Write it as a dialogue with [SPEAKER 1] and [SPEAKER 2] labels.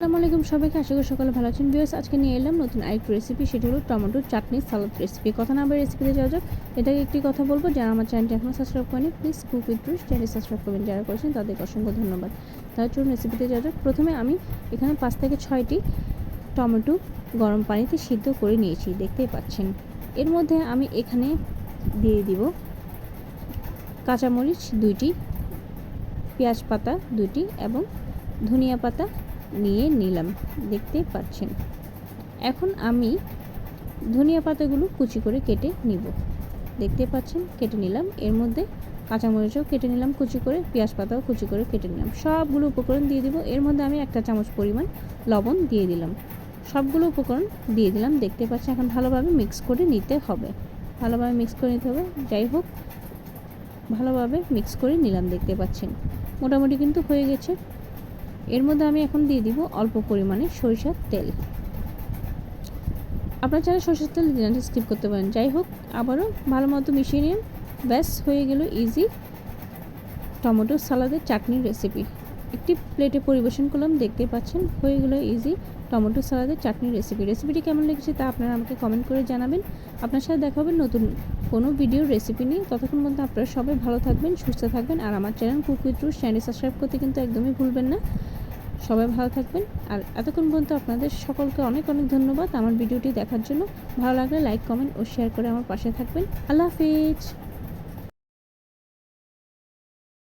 [SPEAKER 1] আসসালামু আলাইকুম সবাইকে, আশা করি সকালে ভালো আছেন। ভিউয়ার্স, আজকে নিয়ে এলাম নতুন আরেকটি রেসিপি, সেটি হলো টমেটোর চাটনি সালাদ রেসিপি। কথা না বলে রেসিপিতে যাওয়া যাক। এটাকে একটি কথা বলবো, যারা আমার চ্যানেলটি এখনও সাবস্ক্রাইব করেনি প্লিজ কুক উইথ রুশ চ্যানেল সাবস্ক্রাইব করবেন, যারা করেছেন তাদেরকে অসংখ্য ধন্যবাদ। তাহলে চলুন রেসিপিতে যাওয়া যাক। প্রথমে আমি এখানে 5 থেকে 6টি টমেটো গরম পানিতে সিদ্ধ করে নিয়েছি, দেখতেই পাচ্ছেন। এর মধ্যে আমি এখানে দিয়ে দিব কাঁচামরিচ 2টি, পেঁয়াজ পাতা 2টি এবং ধনিয়া পাতা নিয়ে নিলাম, দেখতে পাচ্ছেন। এখন আমি ধনিয়া পাতাগুলো কুচি করে কেটে নিব, দেখতে পাচ্ছেন, কেটে নিলাম। এর মধ্যে কাঁচামরিচও কেটে নিলাম কুচি করে, পেঁয়াজ পাতাও কুচি করে কেটে নিলাম। সবগুলো উপকরণ দিয়ে দিব। এর মধ্যে আমি 1 চামচ পরিমাণ লবণ দিয়ে দিলাম। সবগুলো উপকরণ দিয়ে দিলাম, দেখতে পাচ্ছেন। এখন ভালোভাবে মিক্স করে নিতে হবে, ভালোভাবে মিক্স করে নিতে হবে। যাই হোক, ভালোভাবে মিক্স করে নিলাম, দেখতে পাচ্ছেন। মোটামুটি কিন্তু হয়ে গেছে। এর মধ্যে আমি এখন দিয়ে দিব অল্প পরিমাণে সরিষার তেল। আপনার চাইলে সরষের তেল দিলেন, স্কিপ করতে পারেন। যাই হোক, আবারও ভালো মতো মিশিয়ে নিন। ব্যাস হয়ে গেল ইজি টমেটো সালাদের চাটনির রেসিপি। একটি প্লেটে পরিবেশন করলাম, দেখতে পাচ্ছেন। হয়ে গেল ইজি টমেটো সালাদের চাটনির রেসিপি। রেসিপিটি কেমন লেগেছে তা আপনারা আমাকে কমেন্ট করে জানাবেন। আপনার সাথে দেখা হবে নতুন কোনো ভিডিওর রেসিপি নিয়ে। ততক্ষণ পর্যন্ত আপনারা সবাই ভালো থাকবেন, সুস্থ থাকবেন। আর আমার চ্যানেল কুক উইথ রুশ চ্যানেল সাবস্ক্রাইব করতে কিন্তু একদমই ভুলবেন না। সবাই ভালো থাকবেন। আর এতক্ষণ পর্যন্ত আপনাদের সকলকে অনেক অনেক ধন্যবাদ আমার ভিডিওটি দেখার জন্য। ভালো লাগলে লাইক, কমেন্ট ও শেয়ার করে আমার পাশে থাকবেন। আল্লাহ হাফেজ।